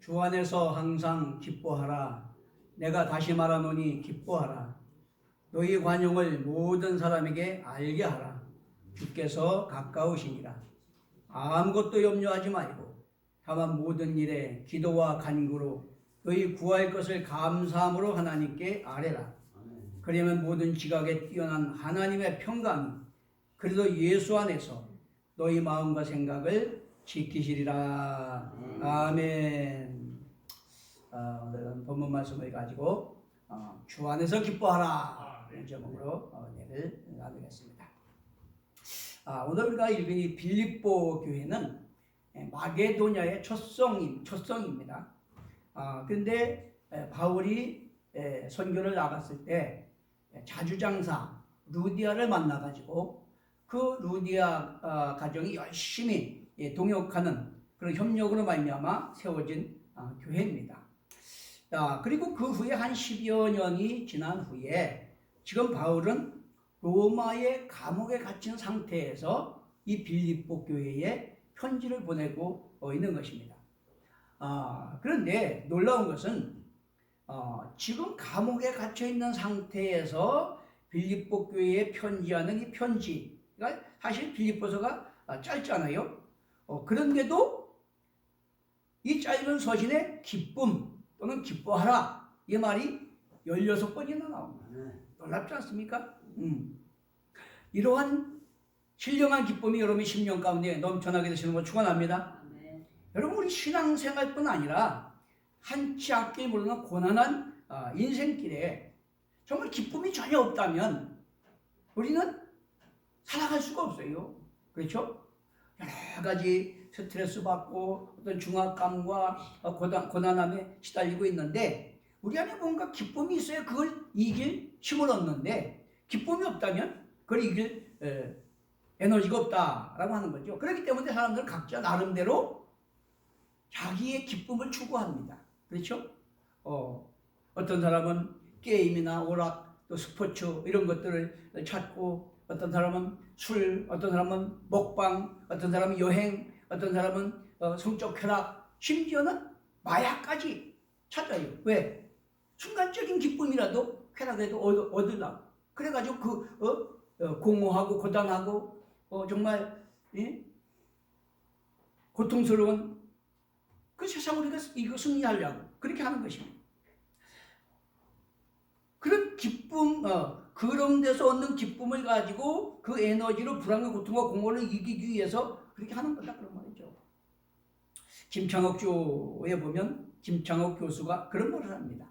주 안에서 항상 기뻐하라. 내가 다시 말하노니 기뻐하라. 너희 관용을 모든 사람에게 알게 하라. 주께서 가까우시니라. 아무것도 염려하지 말고 다만 모든 일에 기도와 간구로 너희 구할 것을 감사함으로 하나님께 아뢰라. 그러면 모든 지각에 뛰어난 하나님의 평강이 그리스도 예수 안에서 너희 마음과 생각을 지키시리라. 아멘. 오늘은 본문 말씀을 가지고 주 안에서 기뻐하라 이런 제목으로 은혜를 나누겠습니다. 오늘 우리가 읽은 이 빌립보 교회는 마게도냐의 첫 성입니다. 그런데 바울이 선교를 나갔을 때 자주장사 루디아를 만나가지고 그 루디아 가정이 열심히 동역하는 그런 협력으로 말미암아 세워진 교회입니다. 그리고 그 후에 한 10여 년이 지난 후에 지금 바울은 로마의 감옥에 갇힌 상태에서 이 빌립보 교회에 편지를 보내고 있는 것입니다. 그런데 놀라운 것은 지금 감옥에 갇혀 있는 상태에서 빌립보 교회에 편지하는 이 편지가 사실 빌립보서가 짧잖아요. 그런데도 이 짧은 서신에 기쁨 또는 기뻐하라 이 말이 16번이나 나옵니다. 놀랍지 않습니까? 이러한 신령한 기쁨이 여러분의 심령 가운데 넘쳐나게 되시는 걸 축원합니다. 여러분 우리 신앙생활뿐 아니라 한치 앞길 모르는 고난한 인생길에 정말 기쁨이 전혀 없다면 우리는 살아갈 수가 없어요. 그렇죠? 여러 가지 스트레스 받고 어떤 중압감과 고난함에 시달리고 있는데 우리 안에 뭔가 기쁨이 있어야 그걸 이길 힘을 얻는데 기쁨이 없다면 그걸 이길 에너지가 없다라고 하는 거죠. 그렇기 때문에 사람들은 각자 나름대로 자기의 기쁨을 추구합니다. 그렇죠? 어떤 사람은 게임이나 오락, 또 스포츠 이런 것들을 찾고 어떤 사람은 술, 어떤 사람은 먹방, 어떤 사람은 여행, 어떤 사람은 성적 쾌락, 심지어는 마약까지 찾아요. 왜? 순간적인 기쁨이라도 쾌락에도 얻으려고. 그래가지고 공허하고 고단하고 정말 고통스러운 그 세상을 우리가 이거 승리하려고 그렇게 하는 것입니다. 그런 기쁨, 그런 데서 얻는 기쁨을 가지고 그 에너지로 불안과 고통과 공허를 이기기 위해서 그렇게 하는 거다 그런 말이죠. 김창옥조에 보면 김창옥 교수가 그런 말을 합니다.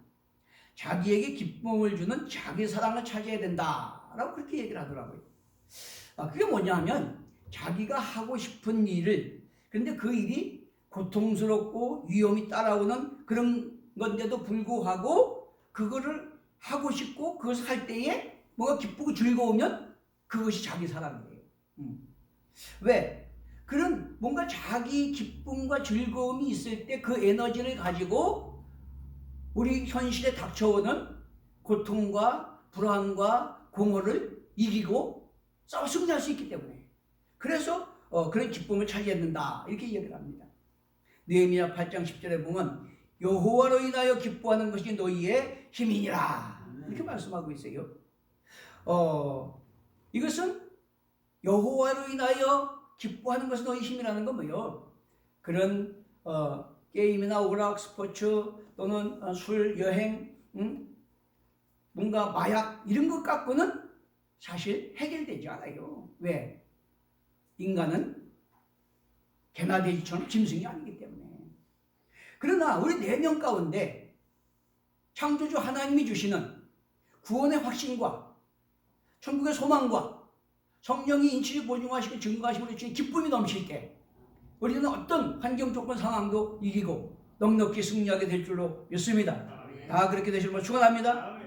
자기에게 기쁨을 주는 자기 사랑을 찾아야 된다라고 그렇게 얘기를 하더라고요. 그게 뭐냐 하면 자기가 하고 싶은 일을 그런데 그 일이 고통스럽고 위험이 따라오는 그런 건데도 불구하고 그거를 하고 싶고 그것을 할 때에 뭔가 기쁘고 즐거우면 그것이 자기 사랑이에요. 왜? 그런 뭔가 자기 기쁨과 즐거움이 있을 때 그 에너지를 가지고 우리 현실에 닥쳐오는 고통과 불안과 공허를 이기고 싸워 승리할 수 있기 때문에 그래서 그런 기쁨을 차지해야 된다 이렇게 얘기를 합니다. 느헤미야 8장 10절에 보면 여호와로 인하여 기뻐하는 것이 너희의 힘이니라 이렇게 말씀하고 있어요. 이것은 여호와로 인하여 기뻐하는 것은 너희 힘이라는 건 뭐예요? 그런 게임이나 오락, 스포츠 또는 술, 여행, 뭔가 마약 이런 것 갖고는 사실 해결되지 않아요. 왜? 인간은 개나 돼지처럼 짐승이 아니기 때문에. 그러나 우리 내면 가운데 창조주 하나님이 주시는 구원의 확신과 천국의 소망과 성령이 인치를 보증하시고 증거하심으로 주신 기쁨이 넘칠 때 우리는 어떤 환경 조건 상황도 이기고 넉넉히 승리하게 될 줄로 믿습니다. 다 그렇게 되시는 걸 축원합니다.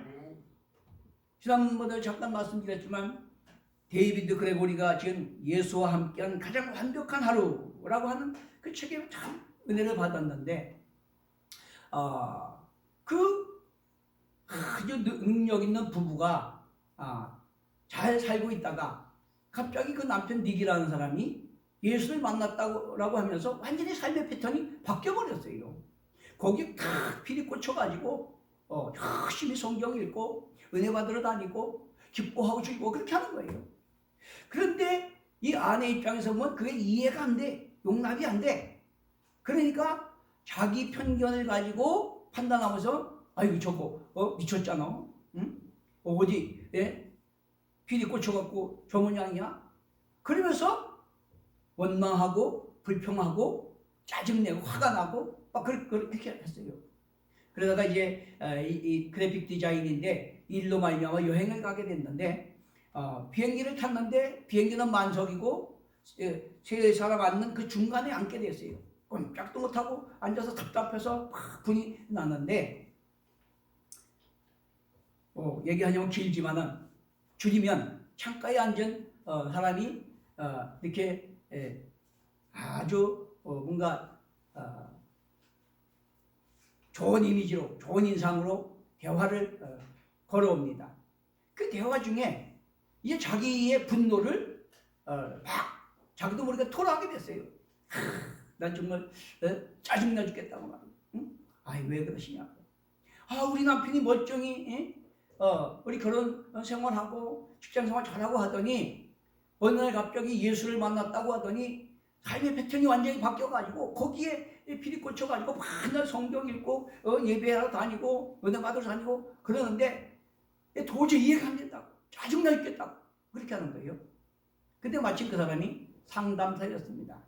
지난번에 잠깐 말씀드렸지만 데이비드 그레고리가 지은 예수와 함께한 가장 완벽한 하루라고 하는 그 책에 참 은혜를 받았는데 그 아주 능력 있는 부부가 잘 살고 있다가 갑자기 그 남편 닉이라는 사람이 예수를 만났다고 하면서 완전히 삶의 패턴이 바뀌어버렸어요. 거기 탁 필이 꽂혀가지고 열심히 성경 읽고 은혜 받으러 다니고 기뻐하고 즐거워 그렇게 하는 거예요. 그런데 이 아내 입장에서 보면 그게 이해가 안 돼. 용납이 안 돼. 그러니까 자기 편견을 가지고 판단하면서 아이고 저거 미쳤잖아. 응? 어디 필이 꽂혀갖고 저 모양이야. 그러면서 원망하고 불평하고 짜증내고 화가 나고 막 그렇게 했어요. 그러다가 이제 이 그래픽 디자인인데 일로 말미암아 여행을 가게 됐는데 비행기를 탔는데 비행기는 만석이고 세 사람 앉는 그 중간에 앉게 됐어요. 꼼짝도 못하고 앉아서 답답해서 막 분이 났는데 얘기하냐면 길지만은 줄이면 창가에 앉은 사람이 이렇게 아주 뭔가 좋은 이미지로 좋은 인상으로 대화를 걸어옵니다. 그 대화 중에 이제 자기의 분노를 막 자기도 모르게 토로하게 됐어요. 난 정말 짜증나 죽겠다고 말이야. 응? 아이 왜 그러시냐고. 우리 남편이 멀쩡히 우리 결혼 생활하고 직장 생활 잘하고 하더니 어느 날 갑자기 예수를 만났다고 하더니 삶의 패턴이 완전히 바뀌어가지고 거기에 필이 꽂혀가지고 맨날 성경 읽고 예배하러 다니고 은혜 받으러 다니고 그러는데 도저히 이해가 안 된다고 짜증나 있겠다고 그렇게 하는 거예요. 근데 마침 그 사람이 상담사였습니다.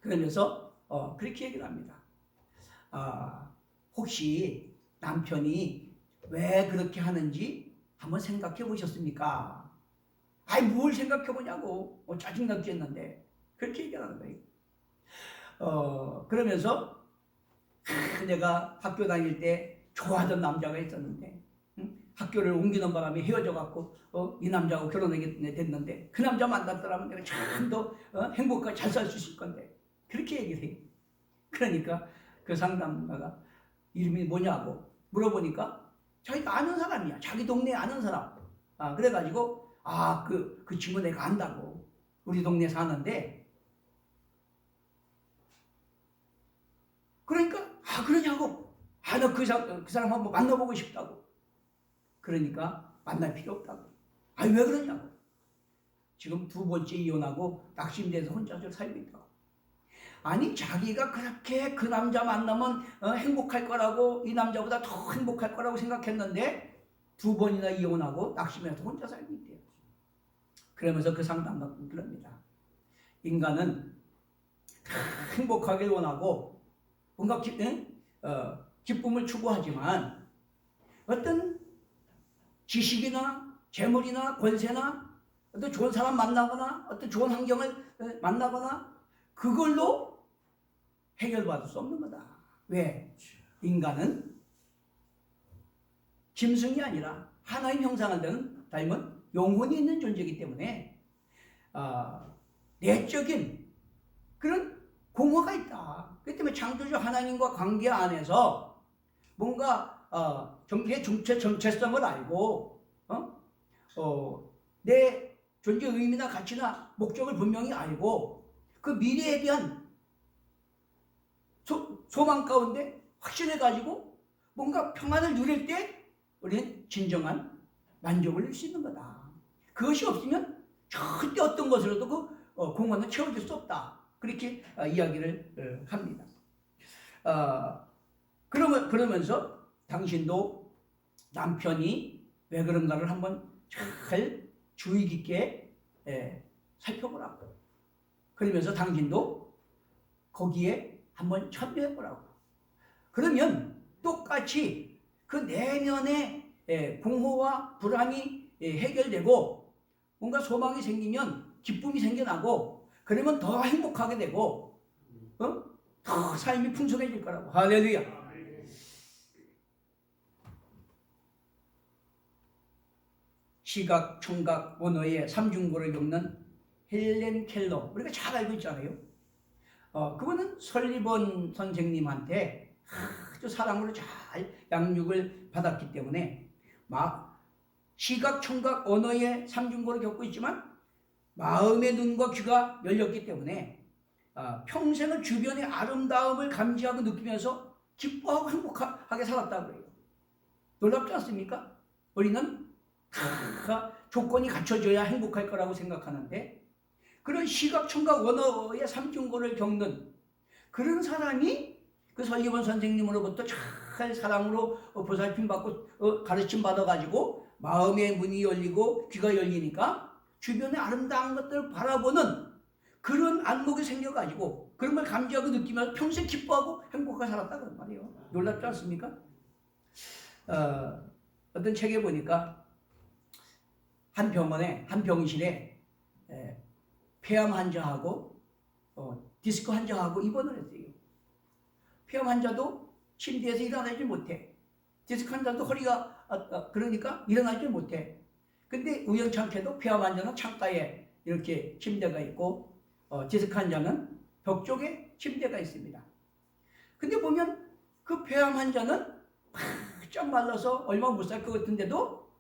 그러면서 그렇게 얘기를 합니다. 혹시 남편이 왜 그렇게 하는지 한번 생각해 보셨습니까? 아이 뭘 생각해 보냐고 짜증나 죽겠는데 그렇게 얘기하는 거예요. 그러면서 내가 학교 다닐 때 좋아하던 남자가 있었는데 학교를 옮기는 바람에 헤어져 갖고 이 남자하고 결혼하게 됐는데 그 남자 만났더라면 내가 참 더 행복하게 잘 살 수 있을 건데 그렇게 얘기를 해요. 그러니까 그 상담가가 이름이 뭐냐고 물어보니까 자기가 아는 사람이야. 자기 동네에 아는 사람. 그래가지고 그 친구 내가 안다고. 우리 동네에 사는데 그러니까 그러냐고. 나 그 사람 한번 만나보고 싶다고. 그러니까 만날 필요 없다고. 왜 그러냐고. 지금 두 번째 이혼하고 낙심돼서 혼자서 살고 있다고. 아니 자기가 그렇게 그 남자 만나면 행복할 거라고 이 남자보다 더 행복할 거라고 생각했는데 두 번이나 이혼하고 낙심해서 혼자 살고 있대요. 그러면서 그 상담가는 그럽니다. 인간은 행복하길 원하고 뭔가 기쁨을 추구하지만 어떤 지식이나 재물이나 권세나 어떤 좋은 사람 만나거나 어떤 좋은 환경을 만나거나 그걸로 해결받을 수 없는 거다. 왜? 인간은 짐승이 아니라 하나님 형상을 닮은 영혼이 있는 존재이기 때문에 내적인 그런 공허가 있다. 그렇기 때문에 창조주 하나님과 관계 안에서 뭔가 정체성을 알고 내 존재 의미나 가치나 목적을 분명히 알고 그 미래에 대한 소망 가운데 확신해가지고 뭔가 평안을 누릴 때 우리는 진정한 만족을 누릴 수 있는 거다. 그것이 없으면 절대 어떤 것으로도 그 공허는 채워질 수 없다. 그렇게 이야기를 합니다. 그러면서 당신도 남편이 왜 그런가를 한번 잘 주의 깊게 살펴보라고. 그러면서 당신도 거기에 한번 참여해보라고. 그러면 똑같이 그 내면의 공허와 불안이 해결되고 뭔가 소망이 생기면 기쁨이 생겨나고 그러면 더 행복하게 되고 더 삶이 풍성해질 거라고. 할렐루야. 시각, 청각, 언어의 삼중고를 겪는 헬렌 켈러 우리가 잘 알고 있잖아요. 그분은 설리번 선생님한테 아주 사랑으로 잘 양육을 받았기 때문에 막 시각, 청각, 언어의 삼중고를 겪고 있지만 마음의 눈과 귀가 열렸기 때문에 평생을 주변의 아름다움을 감지하고 느끼면서 기뻐하고 행복하게 살았다 그래요. 놀랍지 않습니까? 우리는 다 조건이 갖춰져야 행복할 거라고 생각하는데 그런 시각, 청각, 언어의 삼중고를 겪는 그런 사람이 그 설기본 선생님으로부터 잘 사랑으로 보살핌 받고 가르침 받아가지고 마음의 문이 열리고 귀가 열리니까 주변의 아름다운 것들을 바라보는 그런 안목이 생겨가지고 그런 걸 감지하고 느끼면서 평생 기뻐하고 행복하게 살았다는 말이에요. 놀랍지 않습니까? 어떤 책에 보니까 한 병원에, 한 병실에 폐암 환자하고 디스크 환자하고 입원을 했어요. 폐암 환자도 침대에서 일어나지 못해. 디스크 환자도 허리가 그러니까 일어나지 못해. 근데 우연찮게도 폐암 환자는 창가에 이렇게 침대가 있고 디스크 환자는 벽 쪽에 침대가 있습니다. 근데 보면 그 폐암 환자는 바짝 말라서 얼마 못 살 것 같은데도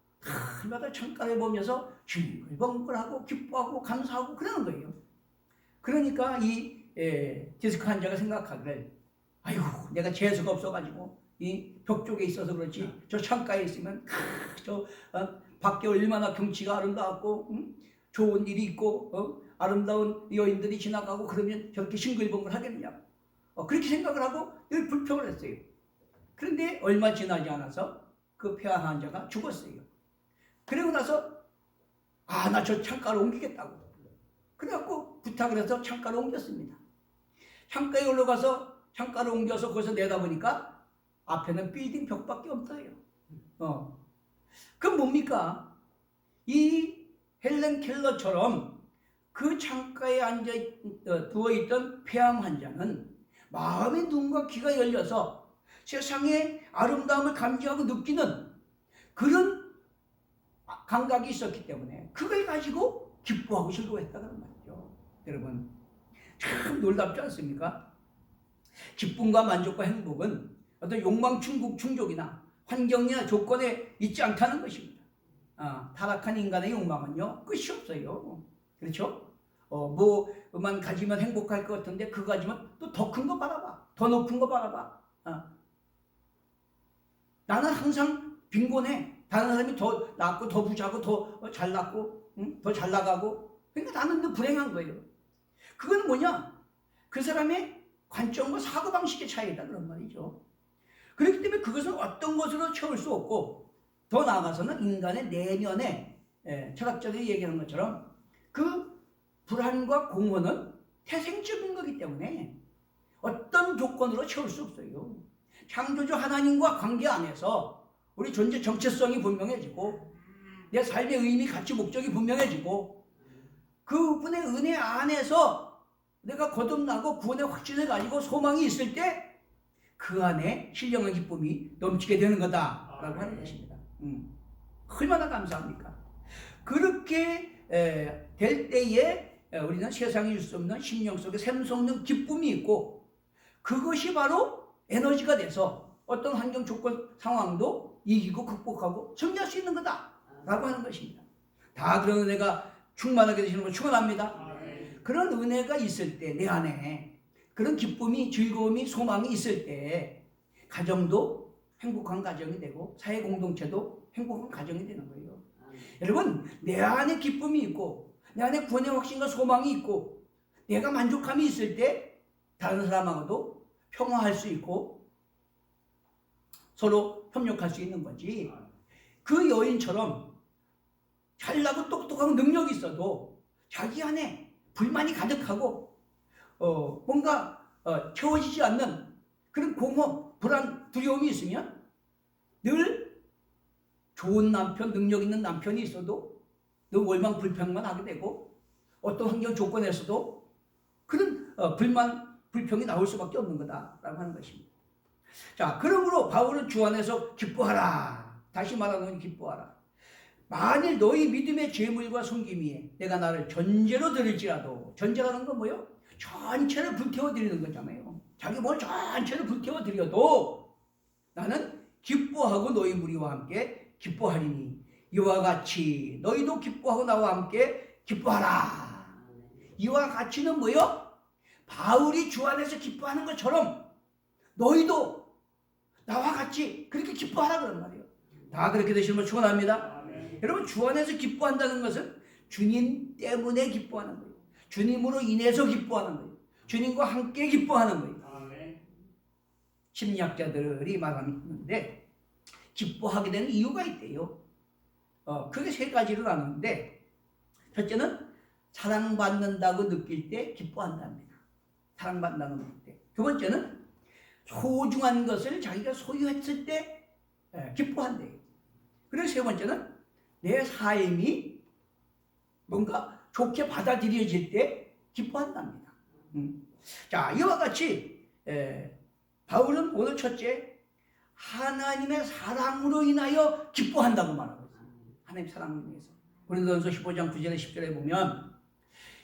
날마다 창가를 보면서 징글벙글하고 기뻐하고 감사하고 그러는 거예요. 그러니까 이 디스크 환자가 생각하기를 아이고 내가 재수가 없어가지고 이 벽 쪽에 있어서 그렇지 저 창가에 있으면 저 밖에 얼마나 경치가 아름다웠고 좋은 일이 있고 아름다운 여인들이 지나가고 그러면 저렇게 싱글벙글 하겠느냐 그렇게 생각을 하고 늘 불평을 했어요. 그런데 얼마 지나지 않아서 그 폐암 환자가 죽었어요. 그러고 나서 나 저 창가로 옮기겠다고 그래갖고 부탁을 해서 창가로 옮겼습니다. 창가에 올라가서 창가로 옮겨서 거기서 내다보니까 앞에는 빌딩 벽밖에 없어요. 그럼 뭡니까? 이 헬렌 켈러처럼 그 창가에 앉아 누워있던 폐암 환자는 마음의 눈과 귀가 열려서 세상의 아름다움을 감지하고 느끼는 그런 감각이 있었기 때문에 그걸 가지고 기뻐하고 즐거워했다는 말이죠. 여러분 참 놀랍지 않습니까? 기쁨과 만족과 행복은 어떤 욕망 충족이나 환경이나 조건에 있지 않다는 것입니다. 타락한 인간의 욕망은요 끝이 없어요. 그렇죠? 뭐만 가지면 행복할 것 같은데 그거 가지면 또 더 큰 거 바라봐, 더 높은 거 바라봐. 나는 항상 빈곤해. 다른 사람이 더 낫고 더 부자고 더 잘났고 더 잘 나가고 그러니까 나는 더 불행한 거예요. 그건 뭐냐? 그 사람의 관점과 사고방식의 차이다 그런 말이죠. 그렇기 때문에 그것은 어떤 것으로 채울 수 없고 더 나아가서는 인간의 내면에 철학자들이 얘기하는 것처럼 그 불안과 공허는 태생적인 거기 때문에 어떤 조건으로 채울 수 없어요. 창조주 하나님과 관계 안에서 우리 존재 정체성이 분명해지고 내 삶의 의미, 가치, 목적이 분명해지고 그분의 은혜 안에서 내가 거듭나고 구원의 확신을 가지고 소망이 있을 때 그 안에 신령한 기쁨이 넘치게 되는 거다라고 하는 것입니다. 얼마나 감사합니까? 그렇게 될 때에 우리는 세상에 줄 수 없는 심령 속에 샘솟는 기쁨이 있고 그것이 바로 에너지가 돼서 어떤 환경 조건 상황도 이기고 극복하고 승리할 수 있는 거다라고 하는 것입니다. 다 그런 은혜가 충만하게 되시는 걸 축원합니다. 그런 은혜가 있을 때 내 안에 그런 기쁨이 즐거움이 소망이 있을 때 가정도 행복한 가정이 되고 사회 공동체도 행복한 가정이 되는 거예요. 여러분 내 안에 기쁨이 있고 내 안에 구원의 확신과 소망이 있고 내가 만족함이 있을 때 다른 사람하고도 평화할 수 있고 서로 협력할 수 있는 거지. 그 여인처럼 잘나고 똑똑하고 능력이 있어도 자기 안에 불만이 가득하고 뭔가 채워지지 않는 그런 공허, 불안, 두려움이 있으면 늘 좋은 남편, 능력 있는 남편이 있어도 늘 월망 불평만 하게 되고 어떤 환경 조건에서도 그런 불만, 불평이 나올 수밖에 없는 거다라고 하는 것입니다. 자, 그러므로 바울은 주 안에서 기뻐하라. 다시 말하면 기뻐하라. 만일 너희 믿음의 재물과 섬김이 내가 나를 전제로 드릴지라도, 전제라는 건 뭐예요? 전체를 불태워 드리는 거잖아요. 자기 몸을 전체를 불태워 드려도 나는 기뻐하고 너희 무리와 함께 기뻐하리니 이와 같이 너희도 기뻐하고 나와 함께 기뻐하라. 이와 같이는 뭐예요? 바울이 주 안에서 기뻐하는 것처럼 너희도 나와 같이 그렇게 기뻐하라 그런 말이에요. 다 그렇게 되시는 걸 축원합니다. 여러분, 주 안에서 기뻐한다는 것은 주님 때문에 기뻐하는 거예요. 주님으로 인해서 기뻐하는 거예요. 주님과 함께 기뻐하는 거예요. 심리학자들이 말하는데 기뻐하게 되는 이유가 있대요. 그게 세 가지로 나누는데, 첫째는 사랑받는다고 느낄 때 기뻐한답니다. 사랑받는다고 느낄 때. 두 번째는 소중한 것을 자기가 소유했을 때 기뻐한대요. 그리고 세 번째는 내 삶이 뭔가 좋게 받아들여질 때 기뻐한답니다. 자, 이와 같이 바울은 오늘 첫째, 하나님의 사랑으로 인하여 기뻐한다고 말하고 있습니다. 하나님의 사랑으로 인해서. 고린도전서 15장 9절에 10절에 보면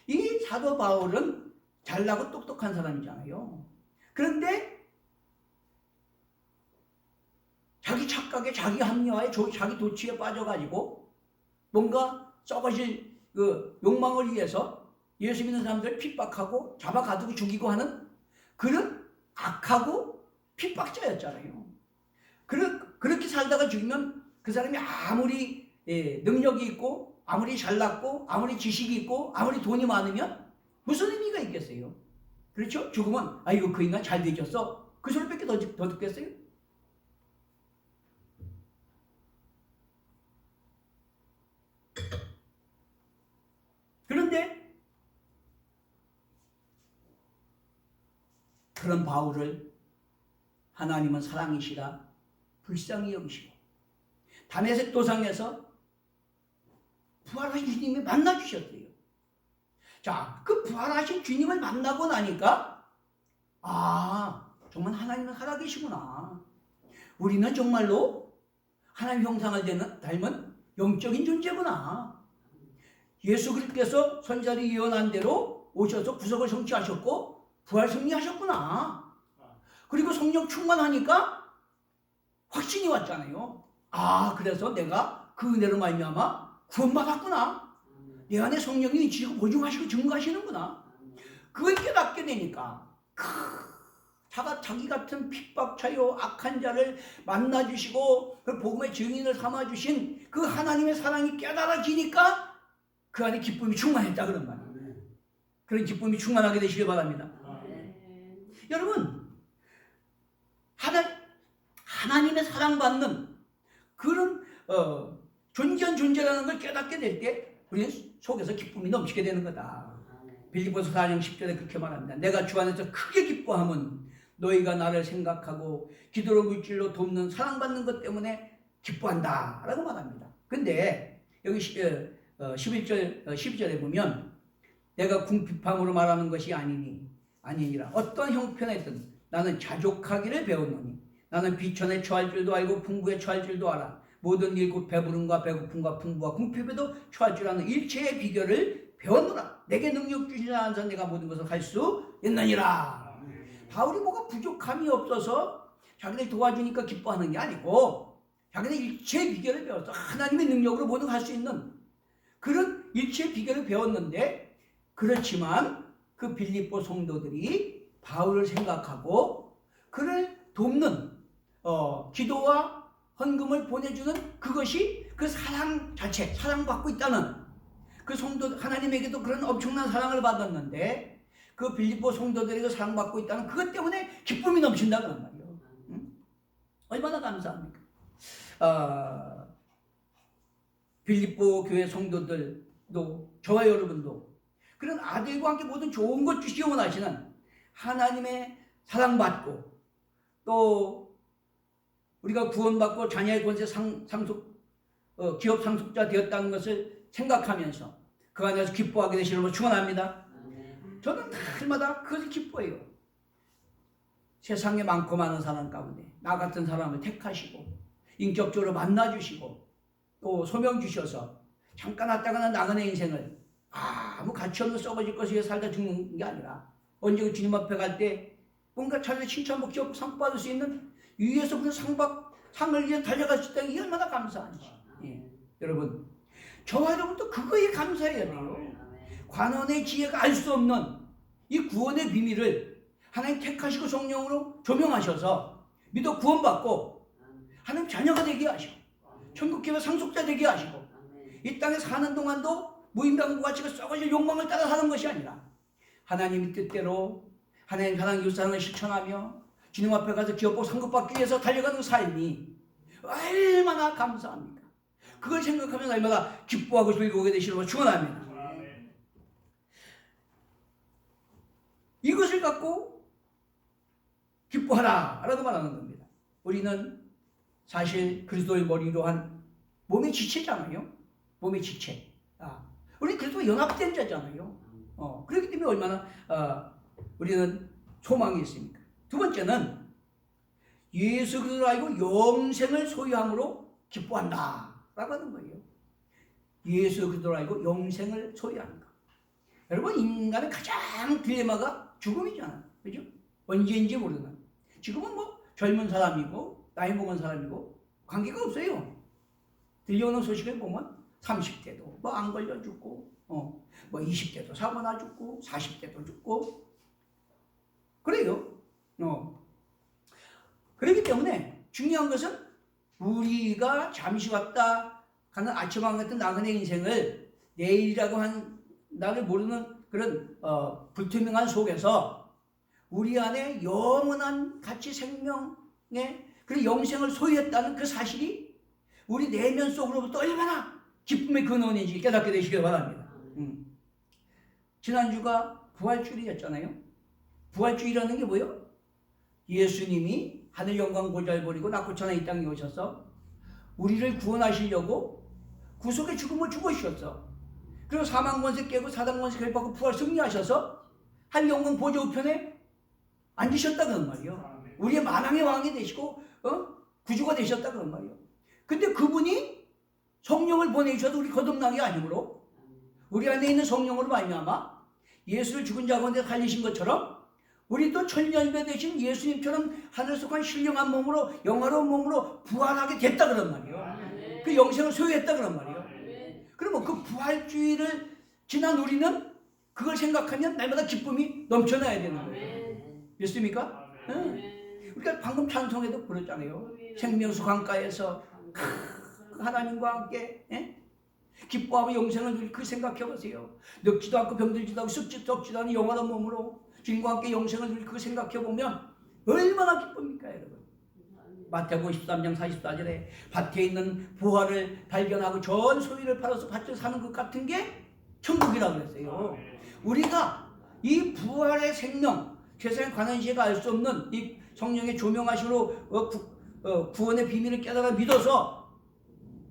이 사도 바울은 잘나고 똑똑한 사람이잖아요. 그런데 자기 착각에, 자기 합리화에, 자기 도취에 빠져가지고 뭔가 썩어질 그 욕망을 위해서 예수 믿는 사람들을 핍박하고 잡아가두고 죽이고 하는 그런 악하고 핍박자였잖아요. 그렇게 살다가 죽으면 그 사람이 아무리 능력이 있고 아무리 잘났고 아무리 지식이 있고 아무리 돈이 많으면 무슨 의미가 있겠어요? 그렇죠? 죽으면 아이고 그 인간 잘 되셨어, 그 소리밖에 더 듣겠어요? 그런데 그런 바울을 하나님은 사랑이시라 불쌍히 여기시고 다메섹 도상에서 부활하신 주님이 만나주셨대요. 자, 그 부활하신 주님을 만나고 나니까 정말 하나님은 살아계시구나. 우리는 정말로 하나님 형상을 닮은 영적인 존재구나. 예수 그리스도께서 선지자들이 예언한 대로 오셔서 구속을 성취하셨고 부활 승리하셨구나. 그리고 성령 충만하니까 확신이 왔잖아요. 그래서 내가 그 은혜로 말미암아 구원받았구나. 내 안에 성령이 인치시고 보증하시고 증거하시는구나. 그걸 깨닫게 되니까 자기 같은 핍박자요 악한 자를 만나주시고 그 복음의 증인을 삼아주신 그 하나님의 사랑이 깨달아지니까 그 안에 기쁨이 충만했다 그런 말이에요. 그런 기쁨이 충만하게 되시길 바랍니다. 여러분, 하나님의 사랑받는 그런 존귀한 존재라는 걸 깨닫게 될 때 우리는 속에서 기쁨이 넘치게 되는 거다. 빌립보서 4장 10절에 그렇게 말합니다. 내가 주 안에서 크게 기뻐함은 너희가 나를 생각하고 기도로 물질로 돕는 사랑받는 것 때문에 기뻐한다 라고 말합니다. 근데 여기 12절에 보면 내가 궁핍함으로 말하는 것이 아니니라 어떤 형편에든 나는 자족하기를 배웠노니 나는 비천에 처할 줄도 알고 풍부에 처할 줄도 알아. 모든 일 곧 배부름과 배고픔과 풍부와 궁핍에도 처할 줄 아는 일체의 비결을 배웠노라. 내게 능력 주시는 안에서 내가 모든 것을 할 수 있느니라. 바울이 뭐가 부족함이 없어서 자기들 도와주니까 기뻐하는 게 아니고 자기는 일체의 비결을 배웠어. 하나님의 능력으로 모든 걸 할 수 있는 그런 일체의 비결을 배웠는데, 그렇지만 그 빌립보 성도들이 바울을 생각하고 그를 돕는 기도와 헌금을 보내주는 그것이 그 사랑 자체, 사랑받고 있다는 그 성도, 하나님에게도 그런 엄청난 사랑을 받았는데 그 빌립보 성도들에게 사랑받고 있다는 그것 때문에 기쁨이 넘친다 그런 말이에요. 얼마나 감사합니까? 빌립보 교회 성도들도 저와 여러분도 그런 아들과 함께 모든 좋은 것 주시기 원하시는 하나님의 사랑받고 또 우리가 구원받고 자녀의 권세 기업 상속자 되었다는 것을 생각하면서 그 안에서 기뻐하게 되시는 걸 축원합니다. 저는 날마다 그것을 기뻐해요. 세상에 많고 많은 사람 가운데 나 같은 사람을 택하시고 인격적으로 만나주시고 또 소명 주셔서 잠깐 왔다가는 나그네 인생을 아무 가치 없는 썩어질 것을 위해 살다 죽는 게 아니라 언제 그 주님 앞에 갈 때 뭔가 자기의 칭찬받기 없고 상 받을 수 있는 위에서 그런 상을 위해 달려갈 수 있다는 게 얼마나 감사한지. 여러분, 저와 여러분도 그거에 감사해야 돼요. 관원의 지혜가 알 수 없는 이 구원의 비밀을 하나님 택하시고 성령으로 조명하셔서 믿어 구원받고 하나님 자녀가 되게 하시고 천국계의 상속자 되게 하시고 이 땅에 사는 동안도 무인당과 같이 썩어질 욕망을 따라 사는 것이 아니라 하나님의 뜻대로 하나님 사랑 이웃 사랑을 실천하며 주님 앞에 가서 기업복 상급받기 위해서 달려가는 삶이 얼마나 감사합니까? 그걸 생각하면 날마다 기뻐하고 즐거우게 되시는 걸 축원합니다. 이것을 갖고 기뻐하라 라고 말하는 겁니다. 우리는 사실 그리스도의 머리로 한 몸의 지체잖아요. 몸의 지체. 우리 그리스도 연합된 자잖아요. 그렇기 때문에 얼마나 우리는 소망이 있습니까? 두 번째는 예수 그리스도를 알고 영생을 소유함으로 기뻐한다 라고 하는 거예요. 예수 그리스도를 알고 영생을 소유하는 것. 여러분, 인간의 가장 딜레마가 죽음이잖아요. 그죠? 언제인지 모르는. 지금은 뭐 젊은 사람이고 나이 먹은 사람이고 관계가 없어요. 들려오는 소식을 보면 30대도 뭐 안 걸려 죽고 뭐 20대도 사고 나 죽고 40대도 죽고 그래요. 그렇기 때문에 중요한 것은 우리가 잠시 왔다 가는 아침왕 같은 나그네 인생을 내일이라고 한 나를 모르는 그런 불투명한 속에서 우리 안에 영원한 가치 생명의 그 영생을 소유했다는 그 사실이 우리 내면 속으로부터 얼마나 기쁨의 근원인지 깨닫게 되시길 바랍니다. 지난주가 부활주일이었잖아요. 부활주일이라는 게 뭐예요? 예수님이 하늘 영광 보좌를 버리고 낙고천하 이 땅에 오셔서 우리를 구원하시려고 구속의 죽음을 죽으셨어. 그리고 사망 권세 깨고 사단 권세 결박하고 부활 승리하셔서 하늘 영광 보좌 우편에 앉으셨다 그런 말이에요. 우리의 만왕의 왕이 되시고 구주가 되셨다 그런 말이에요. 근데 그분이 성령을 보내주셔도 우리 거듭나게 아니므로 우리 안에 있는 성령으로 말미암아 예수를 죽은 자 가운데 살리신 것처럼 우리도 천년배 되신 예수님처럼 하늘 속한 신령한 몸으로 영화로운 몸으로 부활하게 됐다 그런 말이에요. 그 영생을 소유했다 그런 말이에요. 그러면 그 부활주의를 지난 우리는 그걸 생각하면 날마다 기쁨이 넘쳐나야 되는 거예요. 믿습니까? 우리가 방금 찬송에도 그랬잖아요. 생명수 강가에서 하나님과 함께 기뻐하며 영생을 누릴 그 생각해 보세요. 늙지도 않고 병들지도 않고 썩지도 않은 영원한 몸으로 주님과 함께 영생을 누릴 그 생각해 보면 얼마나 기쁩니까 여러분. 마태복음 13장 44절에 밭에 있는 부화를 발견하고 전 소유를 팔아서 밭을 사는 것 같은 게 천국이라고 그랬어요. 우리가 이 부활의 생명, 세상의 관원시가 알 수 없는 이 성령의 조명하심으로 구원의 비밀을 깨달아 믿어서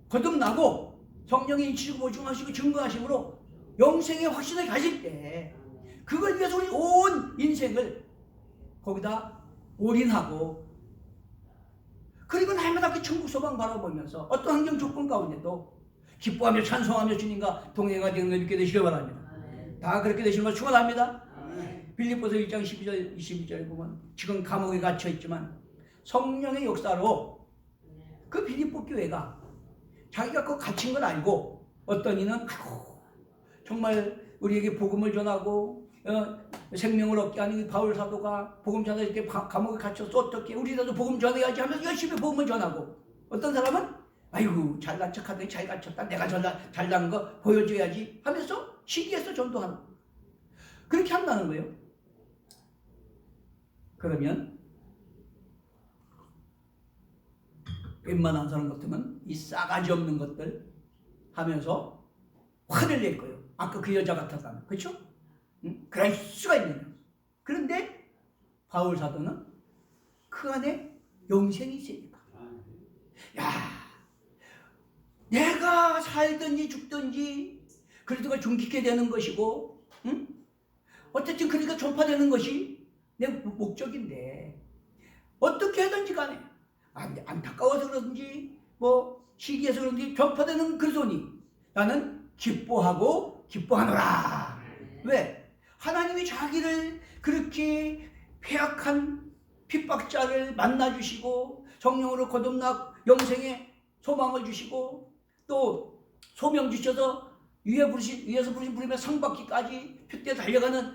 거듭나고 성령의 인치시고 보증하시고 증거하심으로 영생의 확신을 가질 때 그걸 위해서 우리 온 인생을 거기다 올인하고 그리고 날마다 그 천국 소망 바라보면서 어떤 환경 조건 가운데도 기뻐하며 찬송하며 주님과 동행하게 되는 걸 믿게 되시길 바랍니다. 다 그렇게 되시는 걸 축원합니다. 빌립보서 1장 12절 21절에 보면 지금 감옥에 갇혀 있지만 성령의 역사로 그 빌립보 교회가 자기가 그 갇힌 걸 알고 어떤 이는 정말 우리에게 복음을 전하고 생명을 얻게 하는 바울 사도가 복음 전하 이렇게 감옥에 갇혀서 어떻게 우리라도 복음 전해야지 하면서 열심히 복음을 전하고 어떤 사람은 아이고 잘난 척하더니 잘 갇혔다 내가 잘난 거 보여줘야지 하면서 시기해서 전도하는 그렇게 한다는 거예요. 그러면 웬만한 사람 같으면 이 싸가지 없는 것들 하면서 화를 낼 거예요. 아까 그 여자 같았다면 그렇죠? 그럴 수가 있느냐. 그런데 바울 사도는 그 안에 영생이 있으니까 야 내가 살든지 죽든지 그리스도가 존귀케 되는 것이고 어쨌든 그러니까 전파되는 것이 내 목적인데 어떻게 하든지 간에 안타까워서 그런지 뭐 시기해서 그런지 전파되는 그리스도니 나는 기뻐하고 기뻐하노라. 왜? 하나님이 자기를 그렇게 폐악한 핍박자를 만나주시고 성령으로 거듭나 영생의 소망을 주시고 또 소명 주셔서 위에서 부르신 부름에 상 받기까지 표대에 달려가는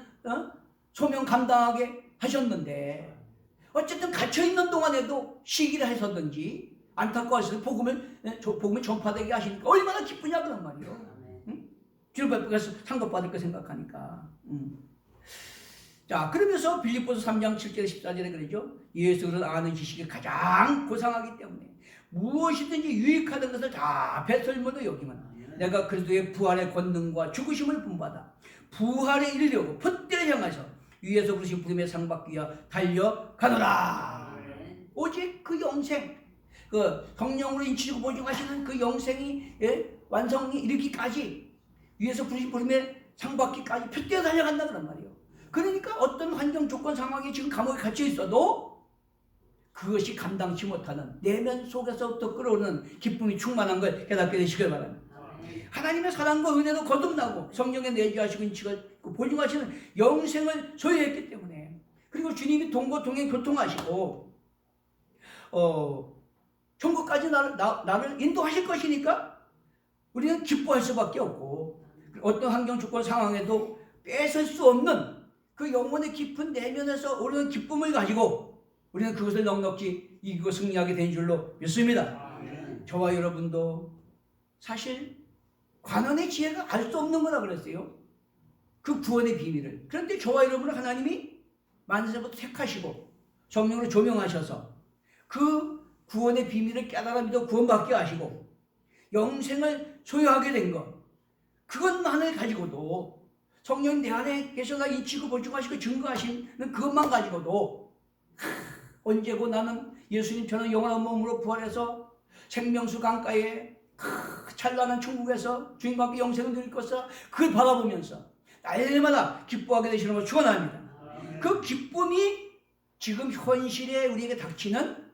소명 감당하게 하셨는데 어쨌든 갇혀있는 동안에도 시기를 해서든지 안타까워서 복음을 전파되게 하시니까 얼마나 기쁘냐 그런 말이에요. 응? 주님 앞에서 상급받을 거 생각하니까. 자, 그러면서 빌립보서 3장 7절 14절에 그러죠. 예수를 아는 지식이 가장 고상하기 때문에 무엇이든지 유익하던 것을 다 배설물로 여기면 내가 그리스도의 부활의 권능과 죽으심을 본받아 부활에 이르려고 풋대를 향해서 위에서 부르신 부름의 상 받기 위하여 달려가노라. 오직 그 영생, 그 성령으로 인치시고 보증하시는 그 영생이 완성이 이르기까지 위에서 부르신 부름의 상 받기까지 풋대어 달려간다 그런 말이에요. 그러니까 어떤 환경 조건 상황이 지금 감옥에 갇혀 있어도 그것이 감당치 못하는 내면 속에서부터 끌어오는 기쁨이 충만한 걸 깨닫게 되시길 바랍니다. 하나님의 사랑과 은혜도 거듭나고 성령에 내주하시고 인치를 보증하시는 영생을 소유했기 때문에, 그리고 주님이 동거동행 교통하시고 천국까지 나를 인도하실 것이니까 우리는 기뻐할 수밖에 없고, 어떤 환경 조건 상황에도 뺏을 수 없는 그 영혼의 깊은 내면에서 오르는 기쁨을 가지고 우리는 그것을 넉넉히 이기고 승리하게 된 줄로 믿습니다. 저와 여러분도 사실 관원의 지혜가 알 수 없는 거라 그랬어요. 그 구원의 비밀을. 그런데 저와 여러분을 하나님이 만세부터 택하시고 성령으로 조명하셔서 그 구원의 비밀을 깨달아 믿어 구원받게 하시고 영생을 소유하게 된 것, 그것만을 가지고도, 성령님 내 안에 계셔서 인치고 보증하시고 증거하시는 그것만 가지고도 언제고 나는 예수님처럼 영원한 몸으로 부활해서 생명수 강가에 찬란한 천국에서 주님과 함께 영생을 누릴 것을 그걸 바라보면서 날마다 기뻐하게 되시는 걸 축원합니다. 그 기쁨이 지금 현실에 우리에게 닥치는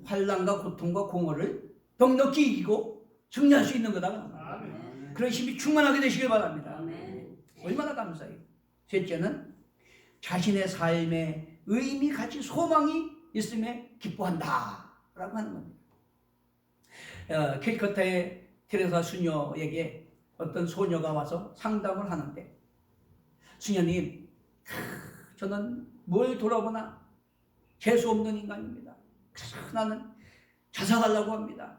환난과 고통과 공허를 넉넉히 이기고 승리할 수 있는 거다. 그런 힘이 충만하게 되시길 바랍니다. 얼마나 감사해요. 셋째는 자신의 삶에 의미, 가치, 소망이 있음에 기뻐한다 라고 하는 겁니다. 캘커타의 테레사 수녀에게 어떤 소녀가 와서 상담을 하는데, 수녀님, 저는 뭘 돌아보나 재수 없는 인간입니다. 그래서 나는 자살하려고 합니다.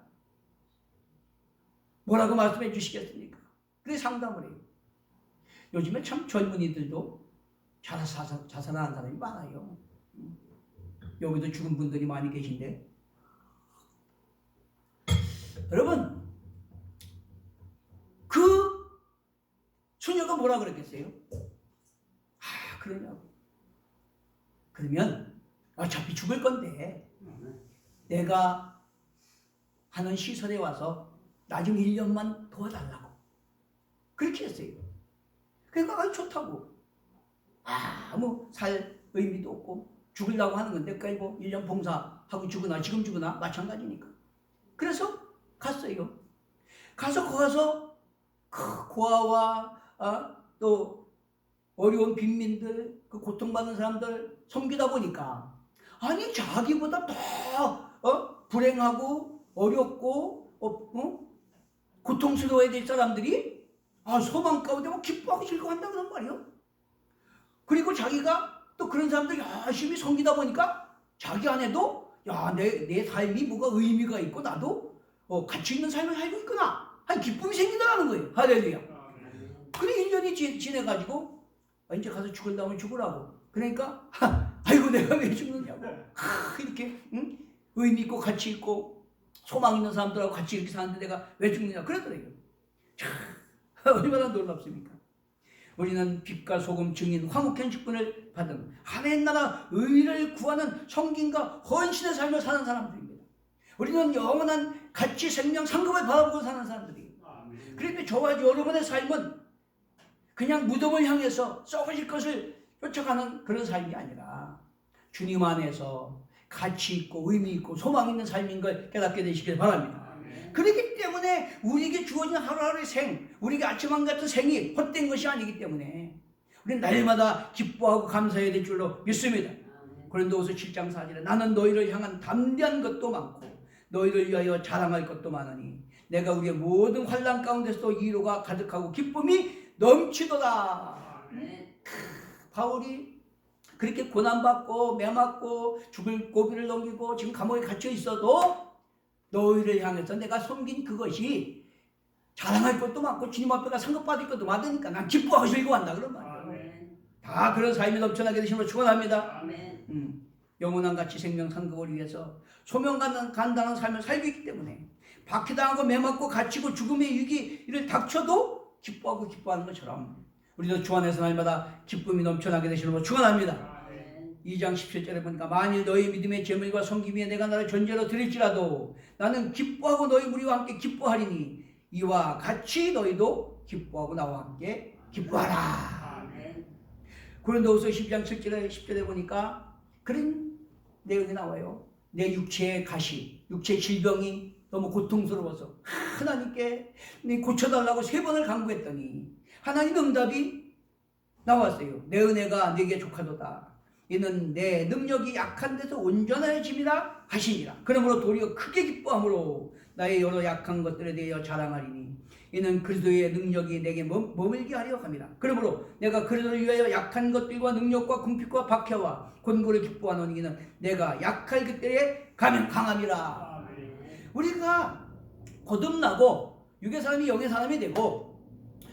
뭐라고 말씀해 주시겠습니까? 그래 상담을 해요. 요즘에 참 젊은이들도 자살하는 사람이 많아요. 여기도 죽은 분들이 많이 계신데, 여러분, 그 수녀가 뭐라 그랬겠어요? 그러냐고. 그러면 어차피 죽을 건데 내가 하는 시설에 와서 나 좀 1년만 도와달라고 그렇게 했어요. 그러니까 좋다고. 아무 살 의미도 없고 죽으려고 하는 건데 그러니까 뭐 1년 봉사하고 죽으나 지금 죽으나 마찬가지니까. 그래서 갔어요. 거기서 그 고아와 또 어려운 빈민들, 그 고통받는 사람들 섬기다 보니까 아니 자기보다 더 불행하고 어렵고 고통스러워야 될 사람들이 소망 가운데 뭐 기뻐하고 즐거워한다 그런 말이에요. 그리고 자기가 또 그런 사람들 열심히 섬기다 보니까 자기 안에도 내 삶이 뭐가 의미가 있고 나도 가치 있는 삶을 살고 있구나 한 기쁨이 생긴다는 거예요. 할렐루야. 그래 1년이 지내가지고 이제 가서 죽은다면 죽으라고. 그러니까 아이고 내가 왜 죽느냐고. 이렇게 의미 있고 가치 있고 소망 있는 사람들하고 같이 이렇게 사는데 내가 왜 죽느냐 그러더래요. 얼마나 놀랍습니까? 우리는 빛과 소금 증인 화목한 직분을 받은 하나님 나라 의를 구하는 성김과 헌신의 삶을 사는 사람들입니다. 우리는 영원한 가치, 생명, 상급을 바라보고 사는 사람들이에요. 그런데 저와 여러분의 삶은 그냥 무덤을 향해서 썩어질 것을 쫓아가는 그런 삶이 아니라 주님 안에서 가치 있고 의미 있고 소망 있는 삶인 걸 깨닫게 되시길 바랍니다. 그렇기 때문에 우리에게 주어진 하루하루의 우리에게 아침한 같은 생이 헛된 것이 아니기 때문에 우리는 날마다 기뻐하고 감사해야 될 줄로 믿습니다. 고린도후서 7장 4절에 나는 너희를 향한 담대한 것도 많고 너희를 위하여 자랑할 것도 많으니 내가 우리의 모든 환난 가운데서도 위로가 가득하고 기쁨이 넘치도다. 바울이 그렇게 고난받고 매맞고 죽을 고비를 넘기고 지금 감옥에 갇혀 있어도 너희를 향해서 내가 섬긴 그것이 자랑할 것도 많고 주님 앞에가 상급받을 것도 많으니까 난 기뻐하고 즐거워한다 그런 말이에요. 다 그런 삶이 넘쳐나게 되시는 걸 축원합니다. 영원한 가치 생명 상급을 위해서 소명 간다는 삶을 살고 있기 때문에 박해당하고 매맞고 갇히고 죽음의 위기를 닥쳐도 기뻐하고 기뻐하는 것처럼 우리도 주 안에서 날마다 기쁨이 넘쳐나게 되시는 걸 축원합니다. 2장 17절에 보니까 만일 너희 믿음의 재물과 섬김 위에 내가 나를 존재로 드릴지라도 나는 기뻐하고 너희 무리와 함께 기뻐하리니 이와 같이 너희도 기뻐하고 나와 함께 기뻐하라. 고린도후서 12장 7절에 10절에 보니까 그런 내용이 나와요. 내 육체의 가시, 육체의 질병이 너무 고통스러워서 하나님께 고쳐달라고 3번을 간구했더니 하나님 응답이 나왔어요. 내 은혜가 네게 족하도다. 이는 내 능력이 약한 데서 온전해짐이라 하시니라. 그러므로 도리어 크게 기뻐함으로 나의 여러 약한 것들에 대하여 자랑하리니 이는 그리스도의 능력이 내게 머물게 하려 함이라. 그러므로 내가 그리스도를 위하여 약한 것들과 능력과 궁핍과 박해와 곤고를 기뻐하노니 이는 내가 약할 그때에 가면 강함이라. 우리가 거듭나고 육의 사람이 영의 사람이 되고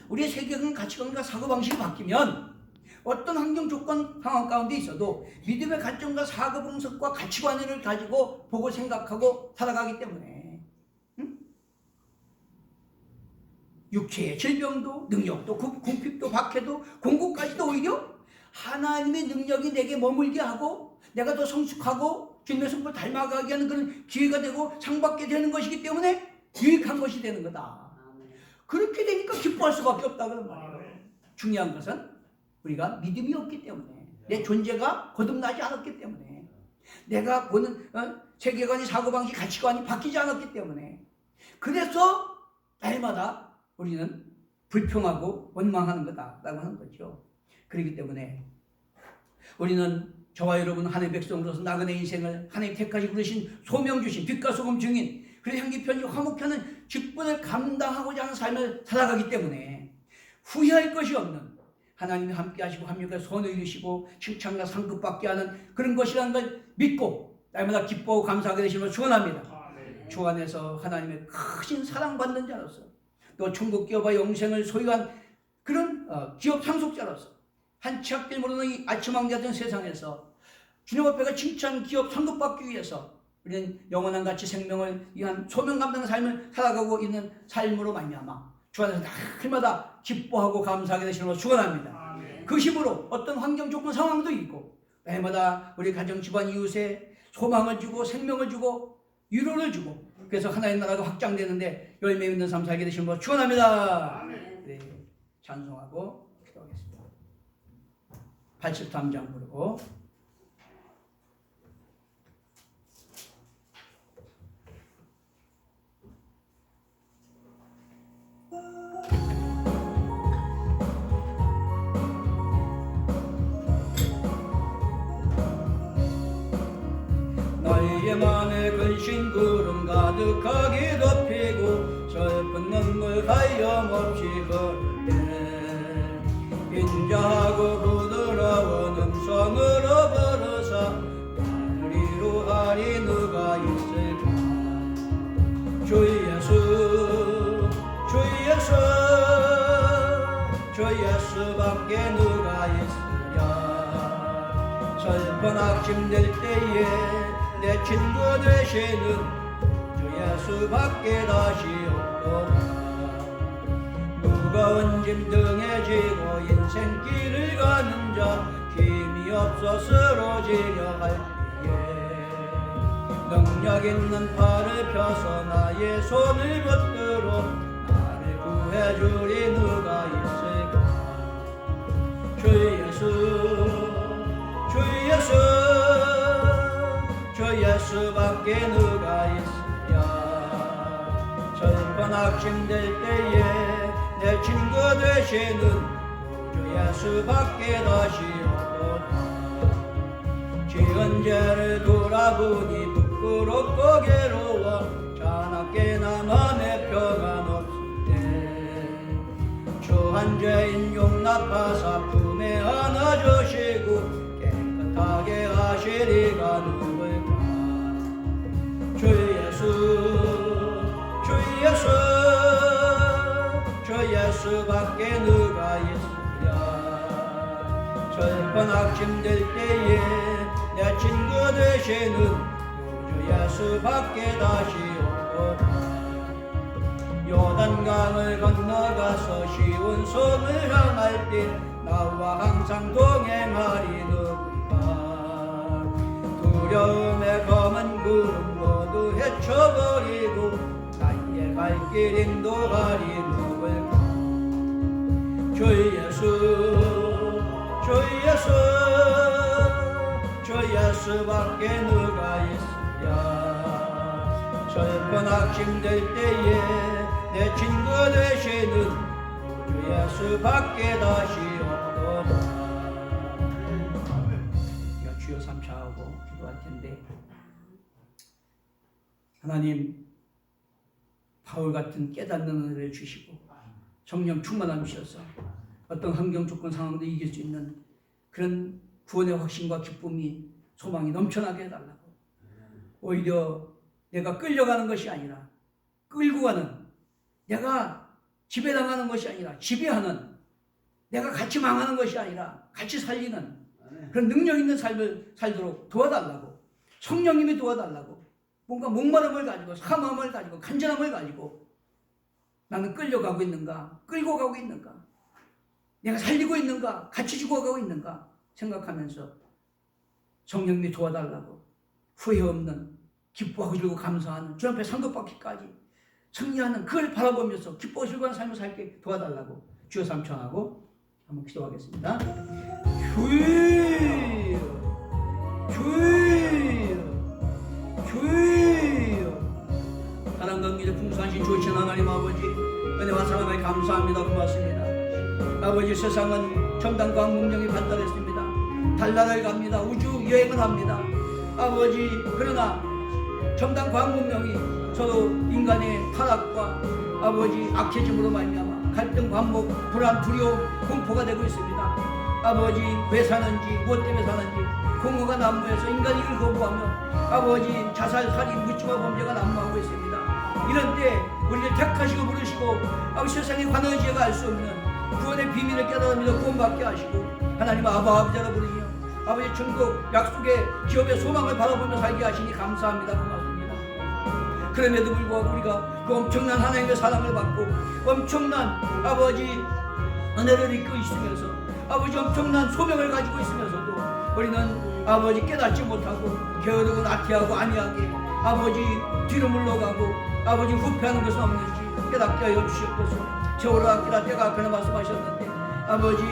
우리의 세계관, 가치관과 사고방식이 바뀌면 어떤 환경, 조건, 상황 가운데 있어도 믿음의 가점과 사고방식과 가치관을 가지고 보고 생각하고 살아가기 때문에 육체의 질병도 능력도 궁핍도 박해도 공고까지도 오히려 하나님의 능력이 내게 머물게 하고 내가 더 성숙하고 주님의 성품을 닮아가게 하는 그런 기회가 되고 상받게 되는 것이기 때문에 유익한 것이 되는 거다. 그렇게 되니까 기뻐할 수밖에 없다 그런 말이에요. 중요한 것은 우리가 믿음이 없기 때문에 내 존재가 거듭나지 않았기 때문에 내가 보는 세계관이 사고방식 가치관이 바뀌지 않았기 때문에 그래서 날마다 우리는 불평하고 원망하는 거다라고 하는 거죠. 그렇기 때문에 우리는 저와 여러분 하나님의 백성으로서 나그네 인생을 하나님 택하시 부르신 소명 주신 빛과 소금 증인 그리고 향기 편지 화목하는 직분을 감당하고자 하는 삶을 살아가기 때문에 후회할 것이 없는 하나님이 함께 하시고 합력해 선을 이루시고 칭찬과 상급받게 하는 그런 것이라는 걸 믿고 날마다 기뻐하고 감사하게 되시는 걸 축원합니다. 주 안에서 하나님의 크신 사랑받는 자로서 또 천국 기업과 영생을 소유한 그런 기업 상속자로서 한 치 앞길 모르는 이 아침왕자 같은 세상에서 주님 앞에가 칭찬 기업 상급받기 위해서 우리는 영원한 가치 생명을 위한 소명 감당의 삶을 살아가고 있는 삶으로 말미암아 주 안에서 날마다 기뻐하고 감사하게 되시는 걸 축원합니다. 그 힘으로 어떤 환경 조건 상황도 있고 날마다 우리 가정 집안 이웃에 소망을 주고 생명을 주고 위로를 주고 그래서 하나의 나라가 확장되는데 열매 있는 삶 살게 되시는 걸 축원합니다. 네, 찬송하고 기도하겠습니다. 83장 부르고 너희의 맘에 근심 구름 가득하게 덮이고 슬픈 눈물 하염없이 흐를 때 인자하고 부드러운 음성으로 부르사 나를 위로하리 누가 있을까. 주 예수 주 예수 주 예수밖에 누가 있으랴. 슬픈 악심될 때에 내 친구 되시는 주 예수밖에 다시 없도다. 무거운 짐 등에 지고 인생길을 가는 자 힘이 없어 쓰러지려 할 때에 능력 있는 팔을 펴서 나의 손을 붙들어 나를 구해주리 누가 있을까. 주 예수 주 예수 주 예수밖에 누가 있으랴. 슬픈 악심될 때에 내 친구 되시는 주 예수밖에 다시 없도다. 지은 죄를 돌아보니 부끄럽고 괴로워 자나깨 나 맘에 평안 없을 때 주 한 죄인 용납하사 품에 안아주시고 깨끗 다시리가 누굴까. 주 예수 주 예수 주 예수밖에 누가 있으랴. 슬픈 악심될 때에 내 친구 되시는 주 예수밖에 다시 없거라. 요단강을 건너가서 쉬운 섬을 향할 때 나와 항상 동행하리 누굴까. 두려움의 검은 구름 모두 헤쳐버리고 나의 갈 길 인도하리 누굴까. 주 예수 주 예수 주 예수밖에 누가 있으랴. 슬픈 악심될 때에 내 친구 되시는 주 예수밖에 다시 없도다. 우리가 주여 삼차하고 기도할 텐데, 하나님 바울 같은 깨닫는 은혜를 주시고 성령 충만함 주셔서 어떤 환경 조건 상황도 이길 수 있는 그런 구원의 확신과 기쁨이 소망이 넘쳐나게 해달라고. 오히려 내가 끌려가는 것이 아니라 끌고 가는, 내가 지배당하는 것이 아니라 지배하는, 내가 같이 망하는 것이 아니라 같이 살리는 그런 능력 있는 삶을 살도록 도와달라고. 성령님이 도와달라고. 뭔가 목마름을 가지고 사모함을 가지고 간절함을 가지고 나는 끌려가고 있는가, 끌고 가고 있는가, 내가 살리고 있는가, 같이 죽어가고 있는가 생각하면서 성령님이 도와달라고. 후회 없는, 기뻐하고 즐고 감사하는 주 앞에 상급받기까지 승리하는 그걸 바라보면서 기뻐하고 즐거운 삶을 살게 도와달라고 주여 삼천하고 한번 기도하겠습니다. 주여 주여 주여. 사랑과 믿음 풍성하신 좋으신 하나님 아버지, 은혜와 사랑에 감사합니다. 고맙습니다. 아버지, 세상은 첨단과 문명이 발달했습니다. 달나라에 갑니다. 우주 여행을 합니다. 아버지, 그러나 첨단 과학 문명이 서로 인간의 타락과 아버지 악해짐으로 말미암아 갈등, 반목, 불안, 두려움, 공포가 되고 있습니다. 아버지, 왜 사는지, 무엇 때문에 사는지, 공허가 난무해서 인간이 이를 거부하며 아버지 자살, 살인, 묻지마 범죄가 난무하고 있습니다. 이런 때 우리를 택하시고 부르시고 아버지 세상에 관원의 죄가 알 수 없는 구원의 비밀을 깨달으며 구원받게 하시고 하나님 아버지라 부르며 아버지 천국 약속의 기업의 소망을 바라보며 살게 하시니 감사합니다. 고맙습니다. 그럼에도 불구하고 우리가 그 엄청난 하나님의 사랑을 받고 엄청난 아버지 은혜를 입고 있으면서 아버지 엄청난 소명을 가지고 있으면서도 우리는 아버지 깨닫지 못하고 게으르고 나태하고 안이하게 아버지 뒤로 물러가고 아버지 후퇴하는 것은 없는지 깨닫게 하여 주시옵소서. 세월을 아끼라 때가 아까나 말씀하셨는데 아버지,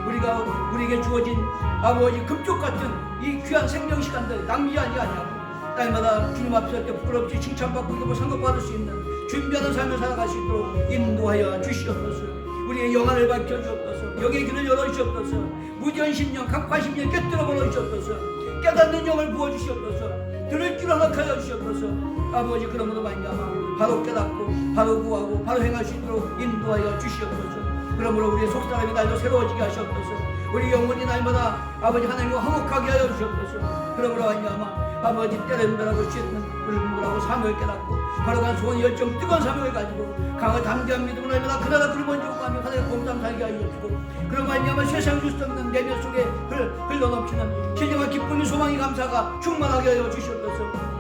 우리가 우리에게 주어진 아버지 금쪽 같은 이 귀한 생명 시간들 낭비하지 아니하고 날마다 주님 앞에 때 부끄럽지 칭찬받고 이기고 상급받을 수 있는 준비하는 삶을 살아갈 수 있도록 인도하여 주시옵소서. 우리의 영안을 밝혀주옵소서. 영의 길을 열어주시옵소서. 무전 10년 각파 10년 꿰뚫어 버려주시옵소서. 깨닫는 영을 부어주시옵소서. 들을 줄 허락하여 주시옵소서. 아버지, 그러므로 말미암아 바로 깨닫고 바로 구하고 바로 행할 수 있도록 인도하여 주시옵소서. 그러므로 우리의 속사람이 날도 새로워지게 하시옵소서. 우리 영혼이 날마다 아버지 하나님과 화목하게 하여 주시옵소서. 그러므로 말미암아 아버지 때려준다라고 씻는 불문하고 사명을 깨닫고 걸어간 소원 열정 뜨거운 사명을 가지고 강을 담대한 믿음으로 날마다 그 나라 굴먼지고 가며 하나님의 공담 살게 하여 주시고 그런 말미암아 세상 줄 수 없는 내면 속에 흘러넘치는 신령한 기쁨이 소망이 감사가 충만하게 하여 주시옵소서.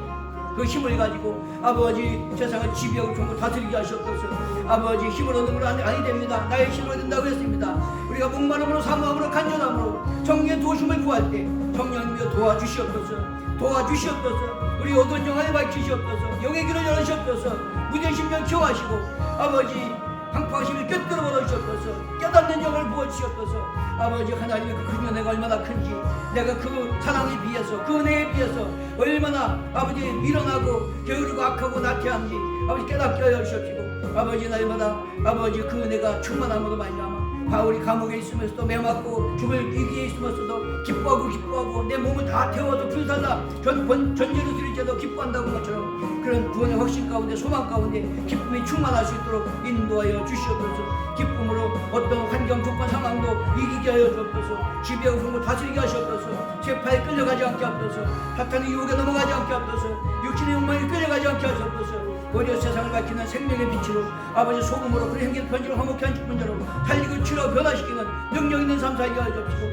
그 힘을 가지고 아버지 세상을 지배하고 종을 다스리게 하시옵소서. 아버지, 힘을 얻는 건 아니 됩니다. 나의 힘을 얻는다고 했습니다. 우리가 목마름으로 사모함으로 간절함으로 정리의 도심을 구할 때 성령님이 도와주시옵소서. 도와주시옵소서. 우리 어두운 영안을 밝히시옵소서. 영의 길을 열으시옵소서. 무대 심령 키워하시고 아버지 황파하심을 꿰뚫어 버려주시옵소서. 깨닫는 영을 부어주시옵소서. 아버지, 하나님의 그 큰 은혜가 얼마나 큰지, 내가 그 사랑에 비해서 그 은혜에 비해서 얼마나 아버지 미련하고 게으르고 악하고 나태한지 아버지 깨닫게 하여 주시옵시고 아버지, 날마다 아버지 그 은혜가 충만함으로 말미암아 바울이 감옥에 있으면서도 매맞고 죽을 위기에 있으면서도 기뻐하고 내 몸을 다 태워도 불살라 전제로 드릴 때도 기뻐한다고 것처럼 그런 구원의 확신 가운데 소망 가운데 기쁨이 충만할 수 있도록 인도하여 주시옵소서. 기쁨으로 어떤 환경 조건 상황도 이기게 하여 주옵소서. 지배하고 성부 다스리게 하시옵소서. 재파에 끌려가지 않게 하옵소서. 사탄의 유혹에 넘어가지 않게 하옵소서. 육신의 욕망에 끌려가지 않게 하옵소서. 오히려 세상을 밝히는 생명의 빛으로 아버지 소금으로 그 행길 편지를 화목히 한 직분자로 살리고 치료 변화시키는 능력 있는 삶 살게 하여 주옵시고